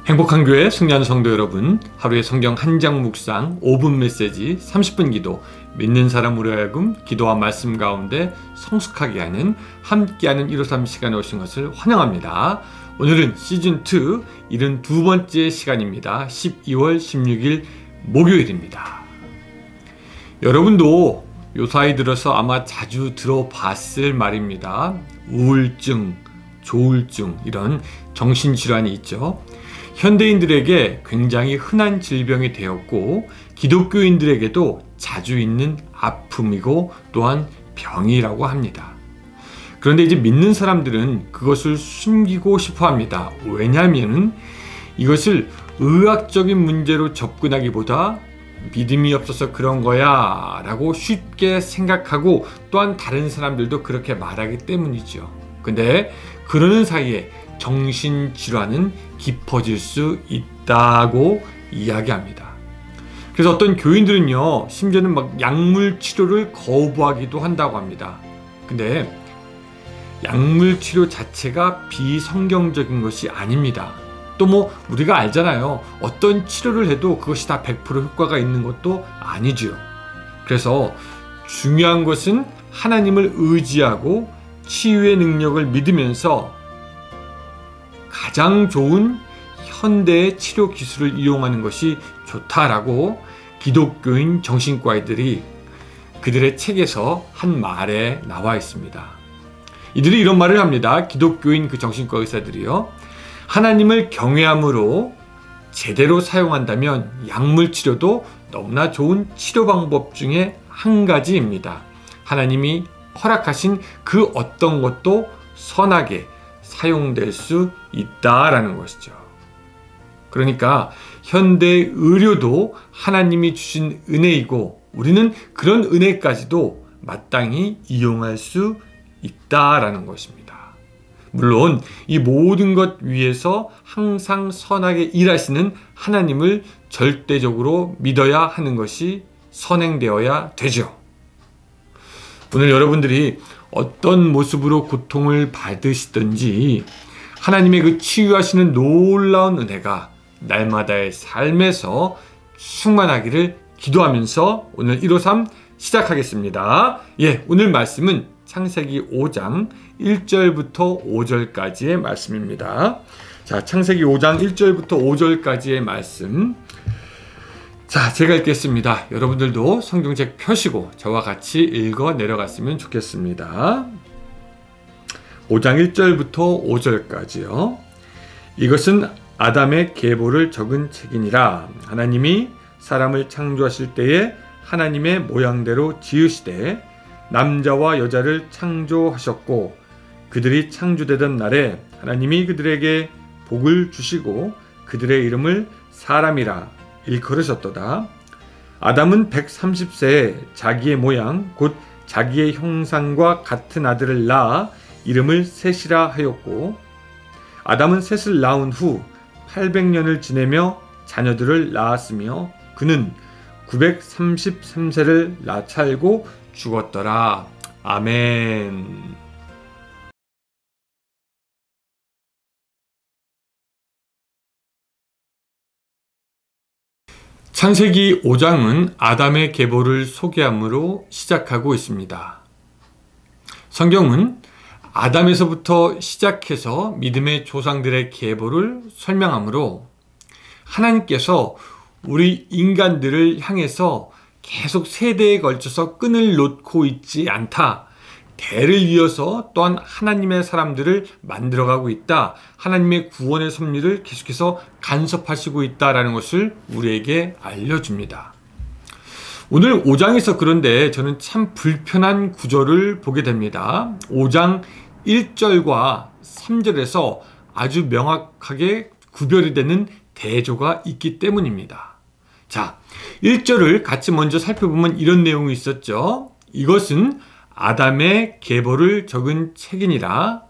행복한 교회 승리하는 성도 여러분, 하루의 성경 한 장 묵상 5분 메시지 30분 기도, 믿는 사람으로 하여금 기도와 말씀 가운데 성숙하게 하는 함께하는 153 시간에 오신 것을 환영합니다. 오늘은 시즌2 72번째 시간입니다. 12월 16일 목요일입니다. 여러분도 요사이 들어서 아마 자주 들어봤을 말입니다. 우울증, 조울증, 이런 정신질환이 있죠. 현대인들에게 굉장히 흔한 질병이 되었고 기독교인들에게도 자주 있는 아픔이고 또한 병이라고 합니다. 그런데 이제 믿는 사람들은 그것을 숨기고 싶어 합니다. 왜냐하면 이것을 의학적인 문제로 접근하기보다 믿음이 없어서 그런 거야 라고 쉽게 생각하고 또한 다른 사람들도 그렇게 말하기 때문이죠. 근데 그러는 사이에 정신질환은 깊어질 수 있다고 이야기합니다. 그래서 어떤 교인들은요, 심지어는 막 약물 치료를 거부하기도 한다고 합니다. 근데 약물 치료 자체가 비성경적인 것이 아닙니다. 또 뭐 우리가 알잖아요. 어떤 치료를 해도 그것이 다 100% 효과가 있는 것도 아니죠. 그래서 중요한 것은 하나님을 의지하고 치유의 능력을 믿으면서 가장 좋은 현대의 치료 기술을 이용하는 것이 좋다라고 기독교인 정신과의들이 그들의 책에서 한 말에 나와 있습니다. 이들이 이런 말을 합니다. 기독교인 그 정신과 의사들이요. 하나님을 경외함으로 제대로 사용한다면 약물 치료도 너무나 좋은 치료 방법 중에 한 가지입니다. 하나님이 허락하신 그 어떤 것도 선하게 사용될 수 있다라는 것이죠. 그러니까 현대 의료도 하나님이 주신 은혜이고 우리는 그런 은혜까지도 마땅히 이용할 수 있다라는 것입니다. 물론 이 모든 것 위에서 항상 선하게 일하시는 하나님을 절대적으로 믿어야 하는 것이 선행되어야 되죠. 오늘 여러분들이 어떤 모습으로 고통을 받으시든지 하나님의 그 치유하시는 놀라운 은혜가 날마다의 삶에서 충만하기를 기도하면서 오늘 153 시작하겠습니다. 오늘 말씀은 창세기 5장 1절부터 5절까지의 말씀입니다. 자, 창세기 5장 1절부터 5절까지의 말씀. 자, 제가 읽겠습니다. 여러분들도 성경책 펴시고 저와 같이 읽어 내려갔으면 좋겠습니다. 5장 1절부터 5절까지요. 이것은 아담의 계보를 적은 책이니라. 하나님이 사람을 창조하실 때에 하나님의 모양대로 지으시되 남자와 여자를 창조하셨고 그들이 창조되던 날에 하나님이 그들에게 복을 주시고 그들의 이름을 사람이라 일컬으셨도다. 아담은 130세에 자기의 모양 곧 자기의 형상과 같은 아들을 낳아 이름을 셋이라 하였고 아담은 셋을 낳은 후 800년을 지내며 자녀들을 낳았으며 그는 933세를 낳살고 죽었더라. 아멘. 창세기 5장은 아담의 계보를 소개함으로 시작하고 있습니다. 성경은 아담에서부터 시작해서 믿음의 조상들의 계보를 설명하므로 하나님께서 우리 인간들을 향해서 계속 세대에 걸쳐서 끈을 놓고 있지 않다. 대를 이어서 또한 하나님의 사람들을 만들어가고 있다. 하나님의 구원의 섭리를 계속해서 간섭하시고 있다라는 것을 우리에게 알려줍니다. 오늘 5장에서 그런데 저는 참 불편한 구절을 보게 됩니다. 5장 1절과 3절에서 아주 명확하게 구별이 되는 대조가 있기 때문입니다. 자, 1절을 같이 먼저 살펴보면 이런 내용이 있었죠. 이것은 아담의 계보를 적은 책이니라.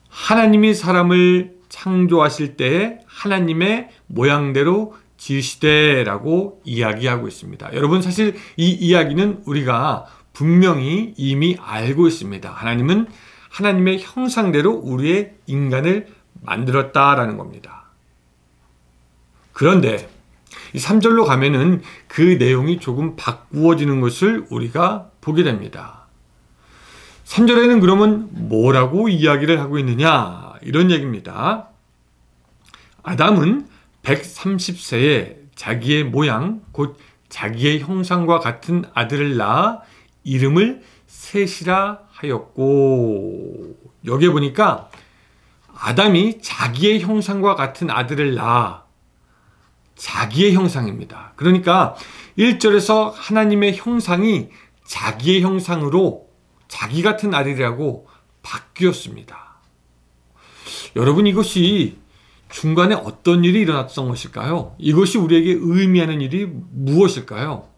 하나님이 사람을 창조하실 때에 하나님의 모양대로 지으시되라고 이야기하고 있습니다. 여러분, 사실 이 이야기는 우리가 분명히 이미 알고 있습니다. 하나님은 하나님의 형상대로 우리의 인간을 만들었다라는 겁니다. 그런데 이 3절로 가면은 그 내용이 조금 바꾸어지는 것을 우리가 보게 됩니다. 3절에는 그러면 뭐라고 이야기를 하고 있느냐? 이런 얘기입니다. 아담은 130세에 자기의 모양, 곧 자기의 형상과 같은 아들을 낳아 이름을 셋이라 하였고, 여기에 보니까 아담이 자기의 형상과 같은 아들을 낳아 자기의 형상입니다. 그러니까 1절에서 하나님의 형상이 자기의 형상으로 자기 같은 아들이라고 바뀌었습니다. 여러분, 이것이 중간에 어떤 일이 일어났던 것일까요? 이것이 우리에게 의미하는 일이 무엇일까요?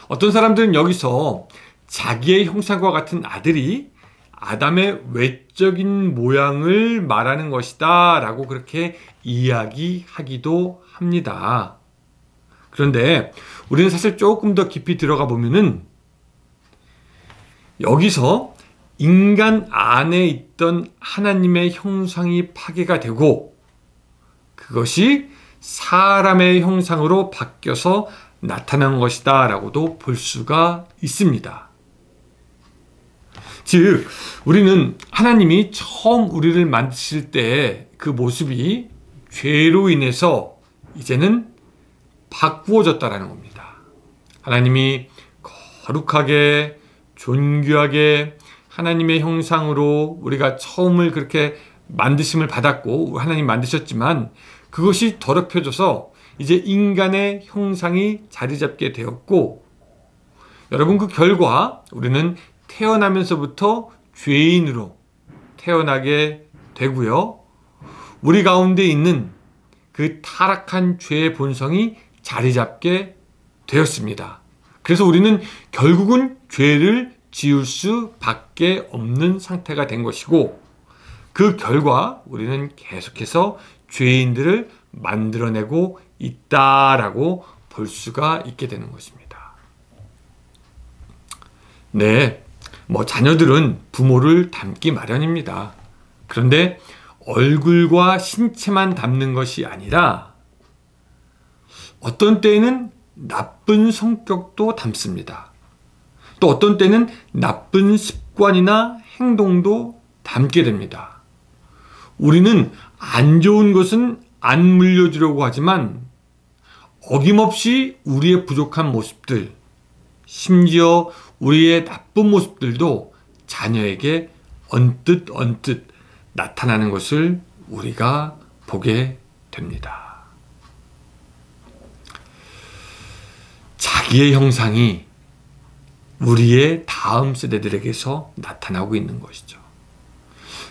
어떤 사람들은 여기서 자기의 형상과 같은 아들이 아담의 외적인 모양을 말하는 것이다 라고 그렇게 이야기하기도 합니다. 그런데 우리는 사실 조금 더 깊이 들어가 보면은 여기서 인간 안에 있던 하나님의 형상이 파괴가 되고 그것이 사람의 형상으로 바뀌어서 나타난 것이다 라고도 볼 수가 있습니다. 즉, 우리는 하나님이 처음 우리를 만드실 때 그 모습이 죄로 인해서 이제는 바꾸어졌다라는 겁니다. 하나님이 거룩하게, 존귀하게 하나님의 형상으로 우리가 처음을 그렇게 만드심을 받았고 하나님 만드셨지만 그것이 더럽혀져서 이제 인간의 형상이 자리 잡게 되었고, 여러분, 그 결과 우리는 태어나면서부터 죄인으로 태어나게 되고요. 우리 가운데 있는 그 타락한 죄의 본성이 자리 잡게 되었습니다. 그래서 우리는 결국은 죄를 지을 수밖에 없는 상태가 된 것이고, 그 결과 우리는 계속해서 죄인들을 만들어내고 있다라고 볼 수가 있게 되는 것입니다. 네, 자녀들은 부모를 닮기 마련입니다. 그런데 얼굴과 신체만 닮는 것이 아니라 어떤 때에는 나쁜 성격도 닮습니다. 또 어떤 때는 나쁜 습관이나 행동도 닮게 됩니다. 우리는 안 좋은 것은 안 물려주려고 하지만 어김없이 우리의 부족한 모습들, 심지어 우리의 나쁜 모습들도 자녀에게 언뜻 나타나는 것을 우리가 보게 됩니다. 자기의 형상이 우리의 다음 세대들에게서 나타나고 있는 것이죠.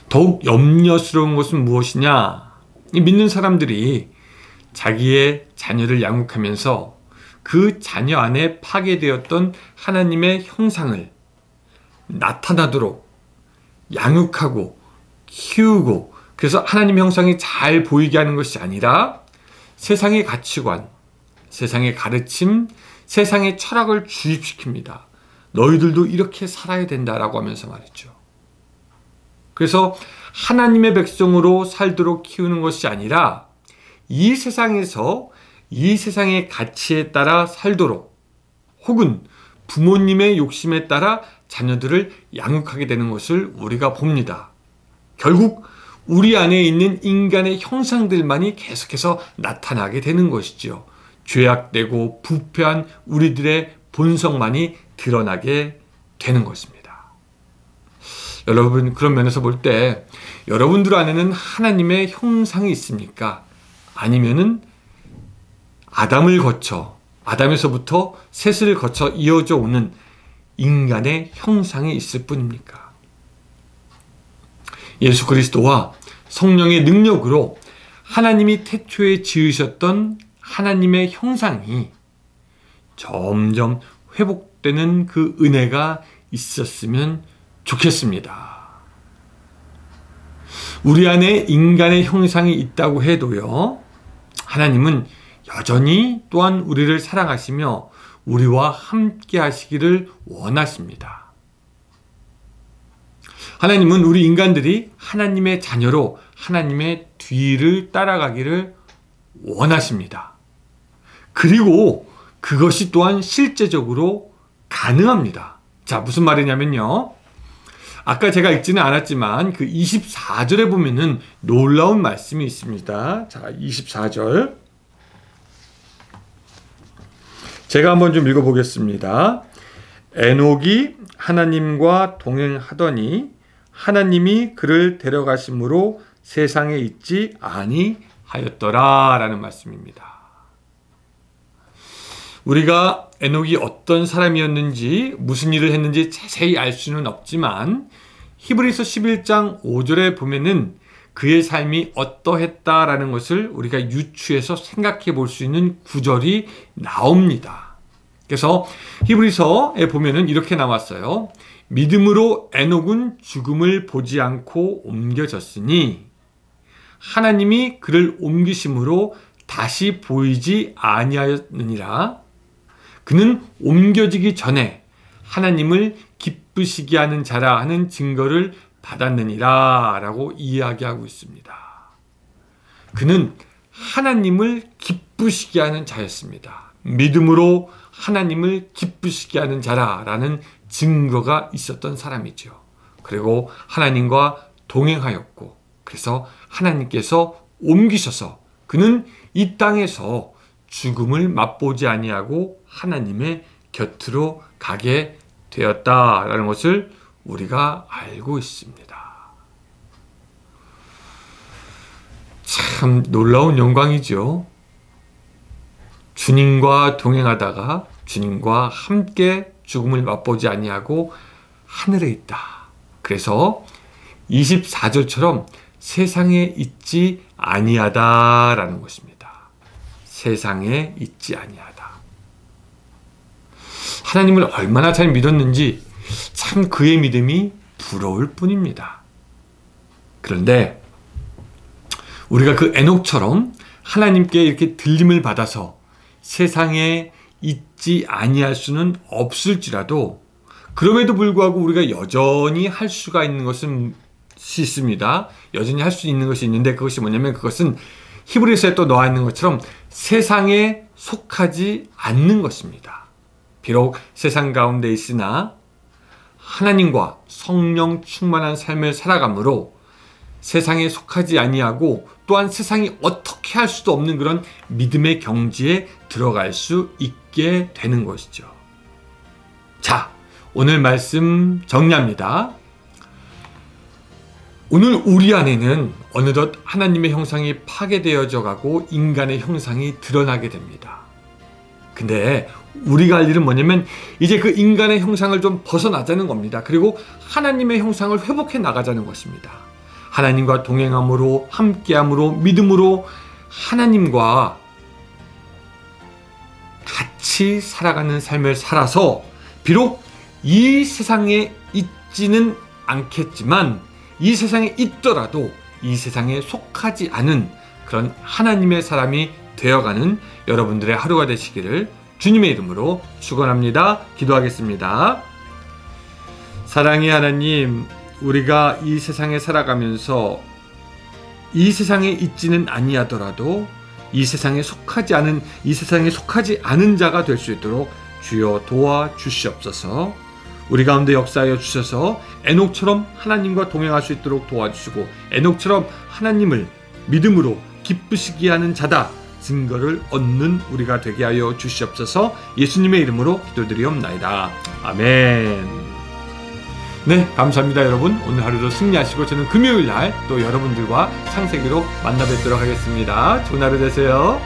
더욱 염려스러운 것은 무엇이냐? 믿는 사람들이 자기의 자녀를 양육하면서 그 자녀 안에 파괴되었던 하나님의 형상을 나타나도록 양육하고 키우고, 그래서 하나님의 형상이 잘 보이게 하는 것이 아니라 세상의 가치관, 세상의 가르침, 세상의 철학을 주입시킵니다. 너희들도 이렇게 살아야 된다라고 하면서 말이죠. 그래서 하나님의 백성으로 살도록 키우는 것이 아니라 이 세상에서 이 세상의 가치에 따라 살도록, 혹은 부모님의 욕심에 따라 자녀들을 양육하게 되는 것을 우리가 봅니다. 결국 우리 안에 있는 인간의 형상들만이 계속해서 나타나게 되는 것이죠. 죄악되고 부패한 우리들의 본성만이 드러나게 되는 것입니다. 여러분, 그런 면에서 볼 때 여러분들 안에는 하나님의 형상이 있습니까? 아니면은 아담에서부터 셋을 거쳐 이어져 오는 인간의 형상이 있을 뿐입니까? 예수 그리스도와 성령의 능력으로 하나님이 태초에 지으셨던 하나님의 형상이 점점 회복되는 그 은혜가 있었으면 좋겠습니다. 우리 안에 인간의 형상이 있다고 해도요, 하나님은 여전히 또한 우리를 사랑하시며 우리와 함께 하시기를 원하십니다. 하나님은 우리 인간들이 하나님의 자녀로 하나님의 뒤를 따라가기를 원하십니다. 그리고 그것이 또한 실제적으로 가능합니다. 자, 무슨 말이냐면요. 아까 제가 읽지는 않았지만 그 24절에 보면은 놀라운 말씀이 있습니다. 자, 24절. 제가 한번 좀 읽어보겠습니다. 에녹이 하나님과 동행하더니 하나님이 그를 데려가심으로 세상에 있지 아니하였더라 라는 말씀입니다. 우리가 에녹이 어떤 사람이었는지 무슨 일을 했는지 자세히 알 수는 없지만 히브리서 11장 5절에 보면은 그의 삶이 어떠했다라는 것을 우리가 유추해서 생각해 볼 수 있는 구절이 나옵니다. 그래서 히브리서에 보면은 이렇게 나왔어요. 믿음으로 에녹은 죽음을 보지 않고 옮겨졌으니 하나님이 그를 옮기심으로 다시 보이지 아니하였느니라. 그는 옮겨지기 전에 하나님을 기쁘시게 하는 자라 하는 증거를 받았느니라 라고 이야기하고 있습니다. 그는 하나님을 기쁘시게 하는 자였습니다. 믿음으로 하나님을 기쁘시게 하는 자라라는 증거가 있었던 사람이죠. 그리고 하나님과 동행하였고 그래서 하나님께서 옮기셔서 그는 이 땅에서 죽음을 맛보지 아니하고 하나님의 곁으로 가게 되었다라는 것을 우리가 알고 있습니다. 참 놀라운 영광이죠. 주님과 동행하다가 주님과 함께 죽음을 맛보지 아니하고 하늘에 있다. 그래서 24절처럼 세상에 있지 아니하다라는 것입니다. 세상에 있지 아니하다. 하나님을 얼마나 잘 믿었는지 참 그의 믿음이 부러울 뿐입니다. 그런데 우리가 그 에녹처럼 하나님께 이렇게 들림을 받아서 세상에 있지 아니할 수는 없을지라도 그럼에도 불구하고 우리가 여전히 할 수가 있는 것은 있습니다. 여전히 할 수 있는 것이 있는데 그것이 뭐냐면 그것은 히브리서에 또 나와 있는 것처럼 세상에 속하지 않는 것입니다. 비록 세상 가운데 있으나 하나님과 성령 충만한 삶을 살아가므로 세상에 속하지 아니하고 또한 세상이 어떻게 할 수도 없는 그런 믿음의 경지에 들어갈 수 있게 되는 것이죠. 자, 오늘 말씀 정리합니다. 오늘 우리 안에는 어느덧 하나님의 형상이 파괴되어져 가고 인간의 형상이 드러나게 됩니다. 근데 우리가 할 일은 뭐냐면 이제 그 인간의 형상을 좀 벗어나자는 겁니다. 그리고 하나님의 형상을 회복해 나가자는 것입니다. 하나님과 동행함으로 함께함으로 믿음으로 하나님과 같이 살아가는 삶을 살아서 비록 이 세상에 있지는 않겠지만 이 세상에 있더라도 이 세상에 속하지 않은 그런 하나님의 사람이 되어가는 여러분들의 하루가 되시기를 주님의 이름으로 축원합니다. 기도하겠습니다. 사랑의 하나님, 우리가 이 세상에 살아가면서 이 세상에 있지는 아니하더라도 이 세상에 속하지 않은 자가 될 수 있도록 주여 도와주시옵소서. 우리 가운데 역사하여 주셔서 에녹처럼 하나님과 동행할 수 있도록 도와주시고 에녹처럼 하나님을 믿음으로 기쁘시게 하는 자다 증거를 얻는 우리가 되게 하여 주시옵소서. 예수님의 이름으로 기도드리옵나이다. 아멘. 네, 감사합니다 여러분. 오늘 하루도 승리하시고 저는 금요일날 또 여러분들과 창세기로 만나 뵙도록 하겠습니다. 좋은 하루 되세요.